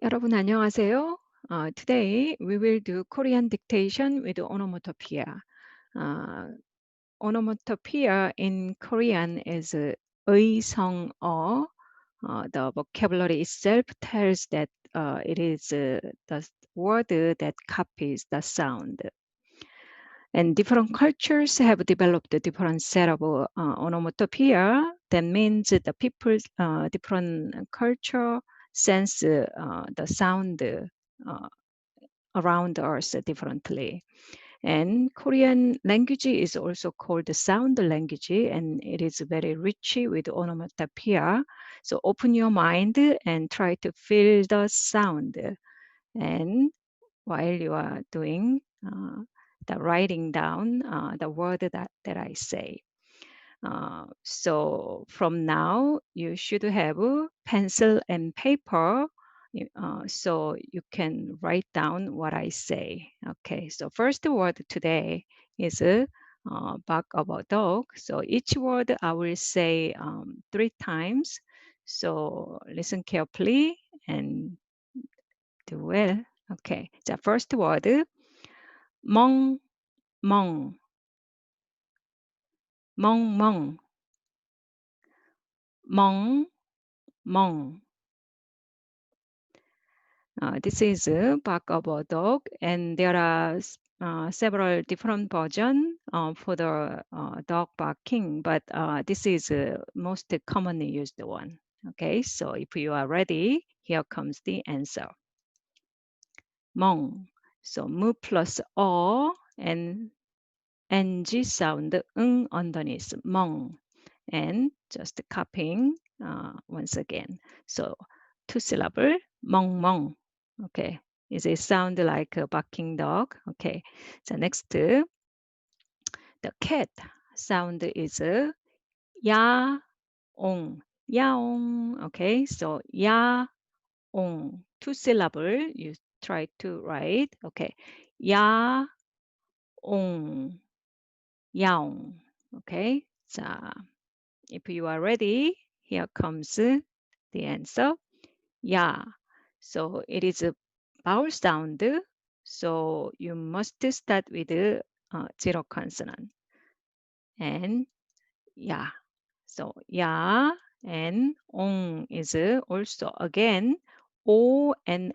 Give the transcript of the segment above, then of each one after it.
여러분 안녕하세요. Today we will do Korean dictation with onomatopoeia. Uh, Onomatopoeia in Korean is 의성어. The vocabulary itself tells that it is the word that copies the sound. And different cultures have developed a different set of onomatopoeia. That means the people, different culture sense the sound around us differently. And Korean language is also called the sound language, and it is very rich with onomatopoeia. So open your mind and try to feel the sound. And while you are doing the writing down the word that I say. So from now, you should have a pencil and paper so you can write down what I say. Okay, so first word today is back of a dog. So each word I will say 3 times. So listen carefully and do well. Okay, 자, first word, 멍, 멍, 멍, 멍, 멍. This is bark of a dog, and there are several different versions for the dog barking, but this is most commonly used one. Okay, so if you are ready, here comes the answer. 멍. So mu plus 어 and ng sound 응 underneath. 멍. And just copying once again. So 2 syllable, 멍멍. Okay. Is it sound like a barking dog? Okay. So next, the cat sound is 야옹, 야옹. Okay. So 야옹, 2 syllable. You try to write. Okay. 야옹, 야옹. Okay. 자, if you are ready, here comes the answer. Yeah. So it is a vowel sound. So you must start with zero consonant. And yeah. So yeah and ong is also again o and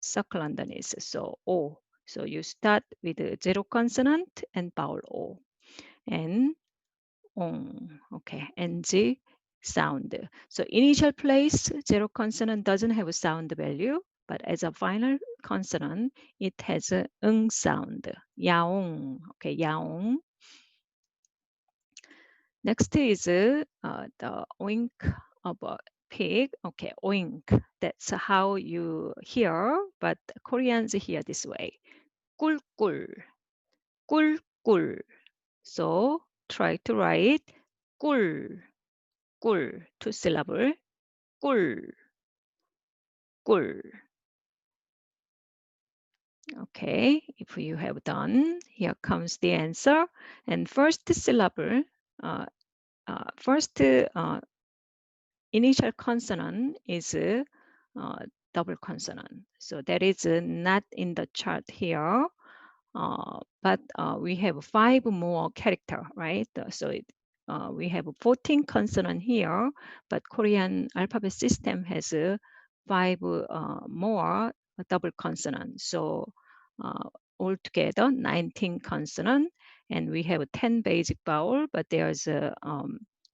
circle underneath. So o. So you start with zero consonant and vowel o. And okay, ng sound. So initial place, zero consonant doesn't have a sound value, but as a final consonant, it has a sound. 야옹, okay, 야옹. Next is the oink of a pig. Okay, oink. That's how you hear, but Koreans hear this way. 꿀꿀, 꿀꿀. So try to write 꿀, 꿀, 2 syllable, 꿀, 꿀. Okay, if you have done, here comes the answer. And first syllable, first initial consonant is double consonant. So that is not in the chart here, but we have 5 more character, right? So we have 14 consonant here, but Korean alphabet system has 5 more double consonant. So altogether 19 consonant, and we have 10 basic vowel, but there's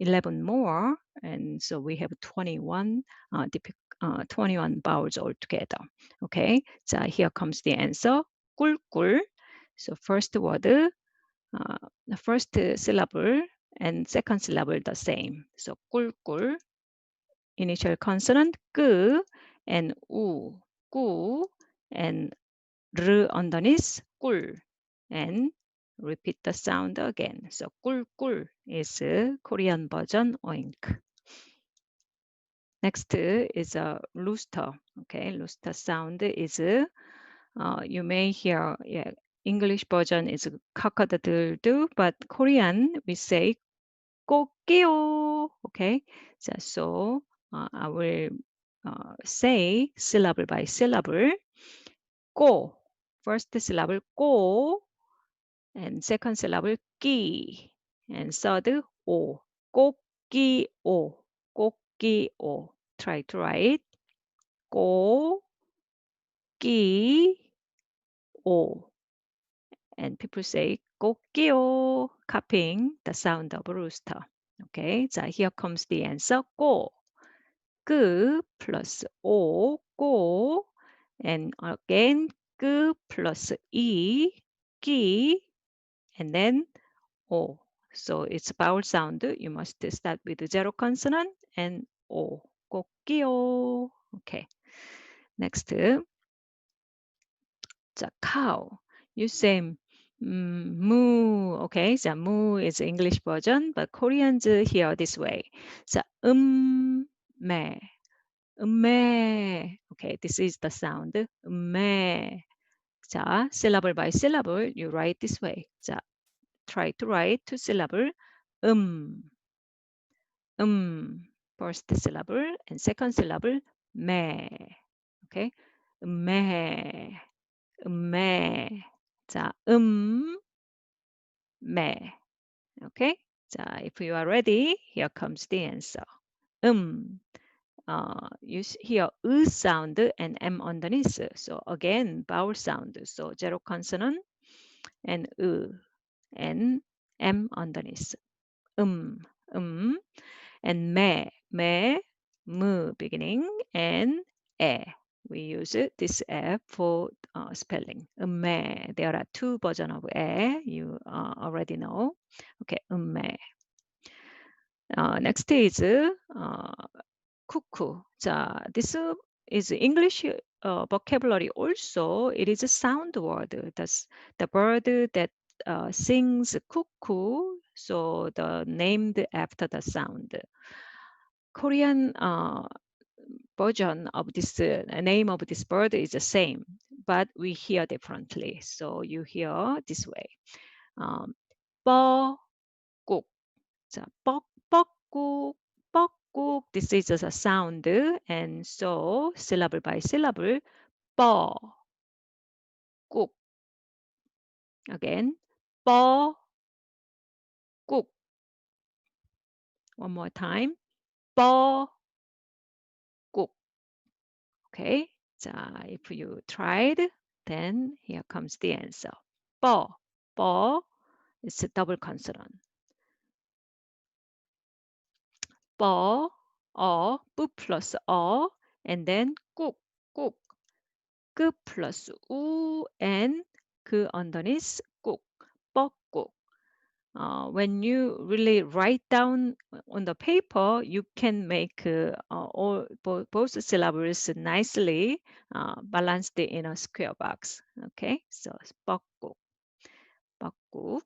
11 more, and so we have 21 21 vowels altogether. Okay, so here comes the answer. 꿀꿀. So first word, the first syllable and second syllable the same. So 꿀꿀. Initial consonant 끄 and 우, 꾸, and 르 underneath 꿀. And repeat the sound again. So 꿀꿀 is Korean version oink. Next is a rooster. Okay, rooster sound is you may hear English version is cock-a-doodle-doo, but Korean we say 꼭게요. Okay, so I will say syllable by syllable. Go. First syllable go, and second syllable 끼, and third 오. 꽃기오. 꽃기오. Try to write. 꽃기오. And people say 꽃기오, copying the sound of rooster. Okay, 자, here comes the answer. 꼬. 끄 plus 오, 꼬. And again, 끄 plus 이, 끼. And then O. So it's vowel sound. You must start with the zero consonant and O. 꽃기요. Okay. Next. 자, cow. You say moo. Okay. 자, moo is English version, but Koreans hear this way. 자, 매. 매. Okay. This is the sound. 매. 자, syllable by syllable, you write this way. 자, try to write two syllable. First syllable and second syllable 매. Okay. 매. 매. 자, 매. Okay. 자, if you are ready, here comes the answer. You hear sound and m underneath. So again, vowel sound. So zero consonant and and m underneath. um, and 매, 무 beginning, and 에. We use this 에 for spelling. 매. There are two versions of 에. You already know. Okay, 매. Next is cuckoo. 자, this is English vocabulary also. It is a sound word. That's the bird that sings cuckoo. So the named after the sound. Korean version of this name of this bird is the same, but we hear differently. So you hear this way. 뻐꾹. 자, 뻐꾹. 뻐꾹. This is a sound, and so syllable by syllable. 뻐. 꾹. Again. 뻐. 꾹. One more time. 뻐. 꾹. Okay. 자, if you tried, then here comes the answer. 뻐. 뻐. It's a double consonant. 뻐, 뿌 plus and then 꾹, 꾹. 끄 plus 우, and 그 underneath 꾹, 뻐꾹. When you really write down on the paper, you can make both syllables nicely balanced in a square box. Okay, so 뻐꾹, 뻐꾹.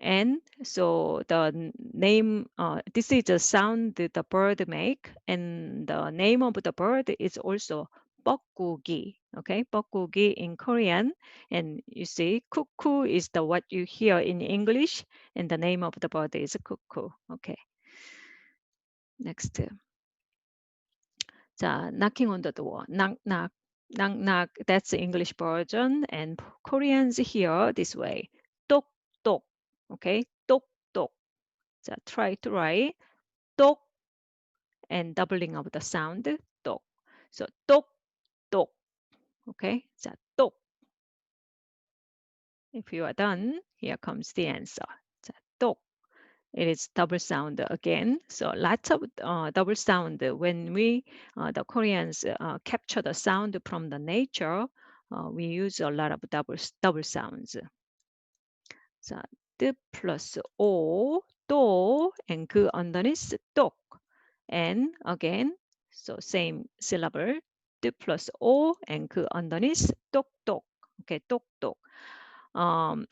And so the name, this is the sound that the bird make, and the name of the bird is also 뻐꾸기. Okay, 뻐꾸기 in Korean, and you see cuckoo is the what you hear in English, and the name of the bird is cuckoo. Okay. Next. 자, knocking on the door. Knock, knock, knock, knock. That's the English version, and Koreans hear this way. 똑, 똑. Okay, 똑, 똑. 자, try to write 똑 and doubling of the sound 똑. So 똑, 똑. Okay, 자, 똑. If you are done, here comes the answer. 자, 똑. It is double sound again. So lots of double sound. When we, the Koreans, capture the sound from the nature, we use a lot of double sounds. 자, 뜨 plus 오, 또, and 그 underneath 똑. And again, so same syllable, 뜨 plus 오, and 그 underneath 똑똑. Okay, 똑똑.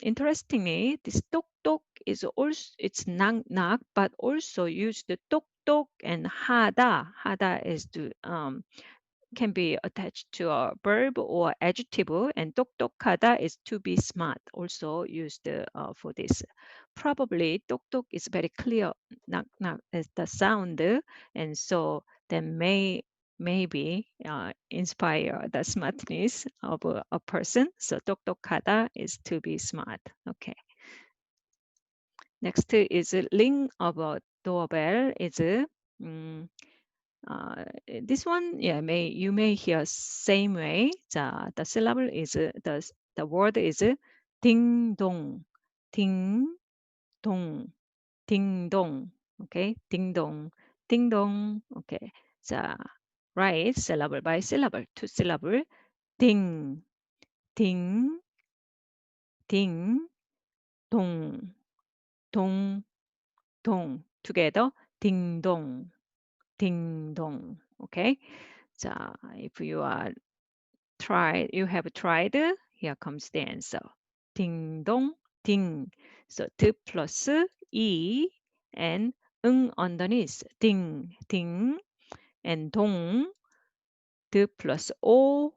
Interestingly, this 똑똑 is also, it's knock knock, but also used 똑똑 and 하다. 하다 is to can be attached to a verb or adjective, and 똑똑하다 is to be smart, also used for this. Probably 똑똑 is very clear, knock knock is the sound, and so there may maybe inspire the smartness of a person. So 똑똑하다 is to be smart. Okay. Next is ring of a doorbell is this one, yeah, you may hear same way. The syllable is the word is ding dong, ding dong, ding dong. Okay, ding dong, ding dong. Okay, 자, right syllable by syllable, two syllable. ding, ding, ding, dong, dong, dong. Together, ding dong, ding dong. Okay, 자, if you are you have tried, here comes the answer. Ding dong, ding. So D plus E and underneath. Ding, ding. And dong, D plus O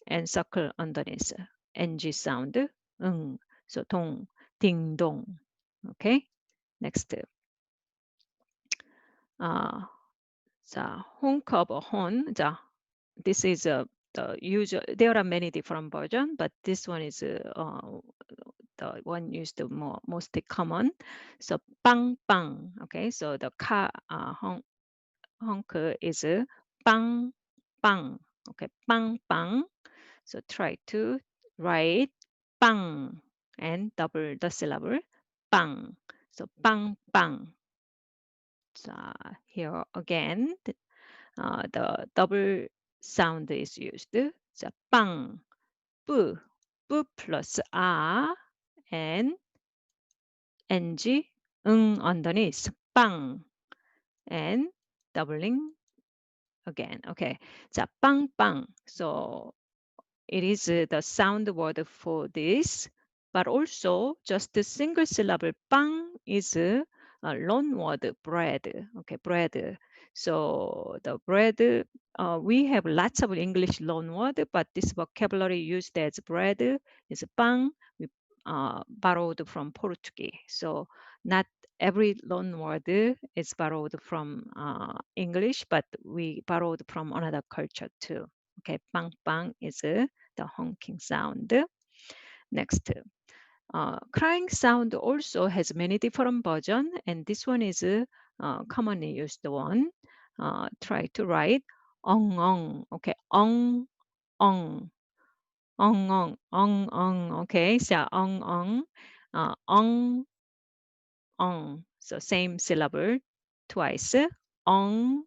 and circle underneath. NG sound, So dong, ding dong. Okay, next. 자, honk of a horn. 자, this is the usual. There are many different versions, but this one is the one used most common. So bang bang. Okay, so the car honk is bang bang. Okay, bang bang. So try to write bang and double the syllable bang. So bang bang. So here again, the double sound is used. 자, 빵, 뿌, 뿌 plus 아 and ng, underneath, 빵 and doubling again. Okay, 자, 빵빵. So it is the sound word for this, but also just a single syllable 빵 is a loan word bread. Okay, bread. So the bread, we have lots of English loan word, but this vocabulary used as bread is 빵. We borrowed from Portuguese. So not every loan word is borrowed from English, but we borrowed from another culture too. Okay, 빵 빵 is the honking sound. Next, crying sound also has many different versions, and this one is commonly used one. Try to write ong. Okay, ong, ong, ong. Okay, so ong, ong. So same syllable twice. ong.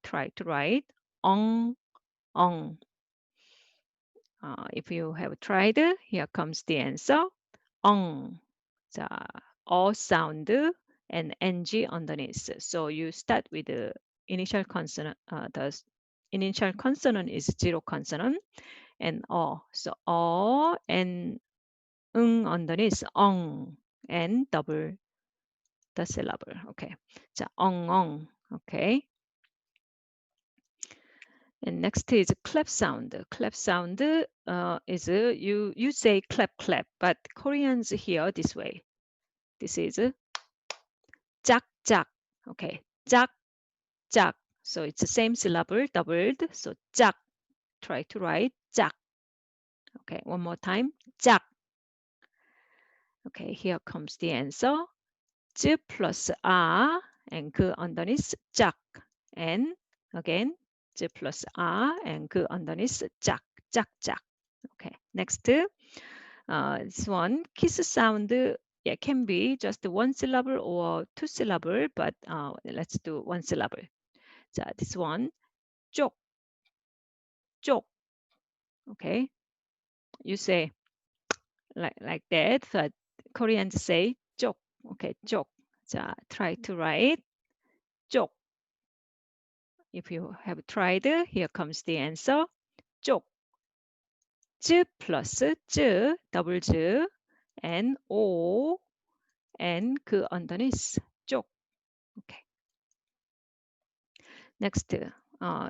Try to write ong. If you have tried, here comes the answer. ong. 자, sound and ng underneath. So you start with the initial consonant. The initial consonant is zero consonant and So and underneath ong and double the syllable. Okay. 자, ong. Okay. And next is clap sound. Clap sound is you say clap, but Koreans hear this way. This is 짝. Okay, 짝. So it's the same syllable doubled. So 짝. Try to write 짝. Okay, one more time. 짝. Okay, here comes the answer. 쯔 plus 아 and 그 underneath 짝. And again 쯔 plus 아 and 그 underneath 짝. Okay, next. This one kiss sound. Yeah, can be just one syllable or two syllable, but let's do one syllable. 자, this one 쪽. Okay, you say like that, but Koreans say 쪽. Okay, 쪽. 자, try to write 쪽. If you have tried, here comes the answer. 쪽. 쯔 plus 쯔, double 쯔, and 오, and 그 underneath 쪽. Okay. Next,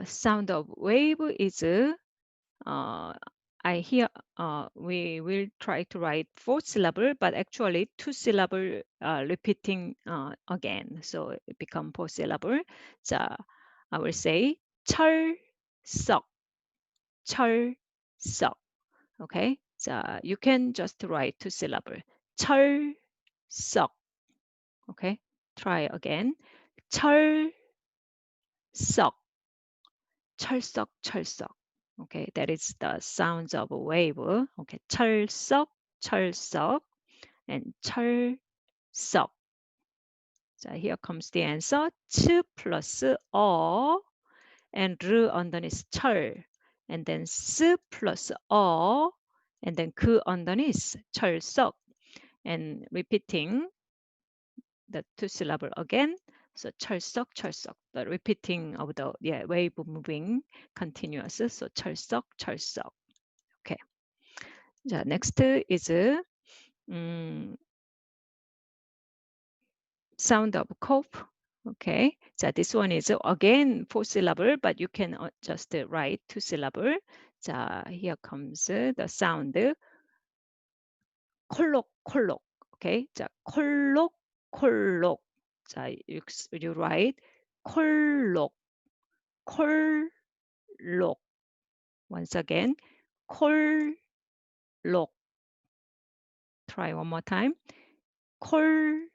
sound of wave is I hear we will try to write four syllable, but actually two syllable repeating again, so it become four syllable. 자, I will say 철석, 철석. Okay, so you can just write two syllable. 철석. Okay, try again. 철석, 철석, 철석. Okay, that is the sounds of a wave. Okay, 철석, 철석, and 철석. So here comes the answer. 치 plus 어 and 르 underneath 철. And then 스 plus 어 and then 그 underneath 철석. And repeating the two syllable again. So 철석, 철석. The repeating of the wave moving continuous. So 철석, 철석. Okay. 자, next is sound of cough. Okay. 자, this one is again four syllable, but you can just write two syllable. 자, here comes the sound. 콜록, 콜록. Okay. 자, 콜록, 콜록. 자, you write 콜록, 콜록. Once again, 콜록. Try one more time. 콜록.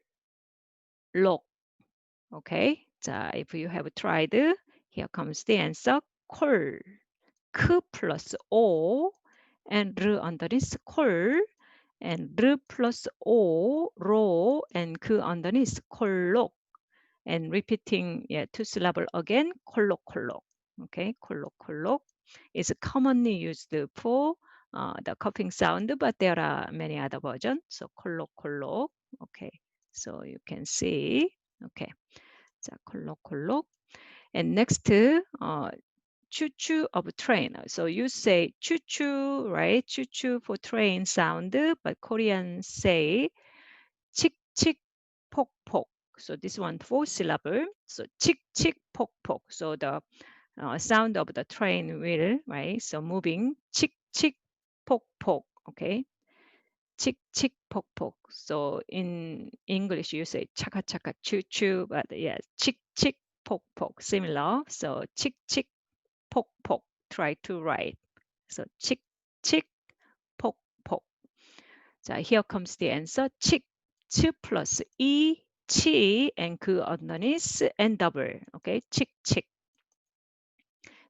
Okay. 자, if you have tried, here comes the answer. 콜. 크 plus 오 and 르 underneath 콜 and 르 plus 오 로 and 그 underneath 콜록 and repeating two syllable again 콜록콜록. Okay, 콜록콜록 is commonly used for the coughing sound, but there are many other versions. So 콜록콜록. Okay, so you can see. Okay, 자 콜록콜록. And next, choo-choo of train. So you say choo-choo, right? Choo-choo for train sound, but Koreans say 칙칙 폭폭. So this one four syllable. So 칙칙 폭폭. So the sound of the train wheel, right? So moving 칙칙 폭폭. Okay. 칙칙 폭폭. So in English you say chaka chaka choo choo, but yeah, 칙칙 폭폭 similar. So 칙칙 폭폭. Try to write. So 칙칙 폭폭. 자, here comes the answer. 칙, 치 plus 이, 치, and 그 underneath and double. Okay, 칙칙.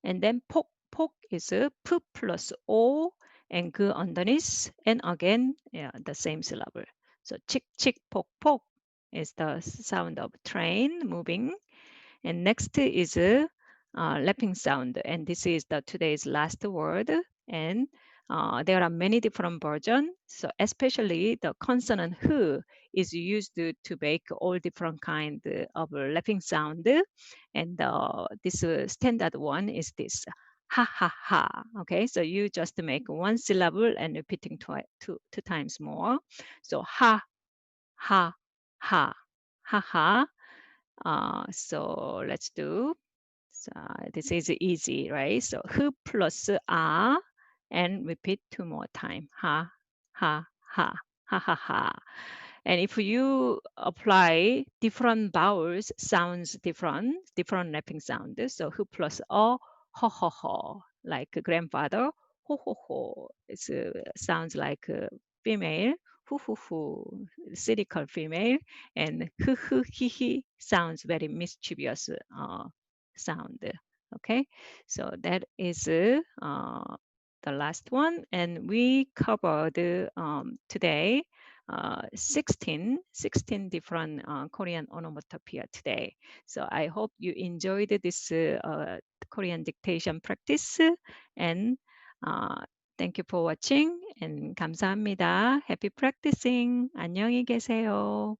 And then 폭, 폭 is 푸 plus 오 and 그 underneath and again the same syllable. So 칙칙 폭폭 is the sound of train moving. And next is lapping sound, and this is the today's last word. And there are many different versions. So especially the consonant hu is used to make all different kind of lapping sound. And this standard one is this ha ha ha. Okay, so you just make one syllable and repeating two times more. So ha ha ha ha ha. So let's do. So this is easy, right? So hu plus a and repeat two more time. Ha, ha, ha, ha, ha, ha. And if you apply different vowels, sounds different lapping sound. So hu plus a, ho, ho, ho, like grandfather, ho, ho, ho. It sounds like female, hu, hu, hu, cynical female, and hu, hu, hi, hi sounds very mischievous sound. Okay, so that is the last one, and we covered today 16 different Korean onomatopoeia today. So I hope you enjoyed this Korean dictation practice, and thank you for watching and 감사합니다. Happy practicing. 안녕히 계세요.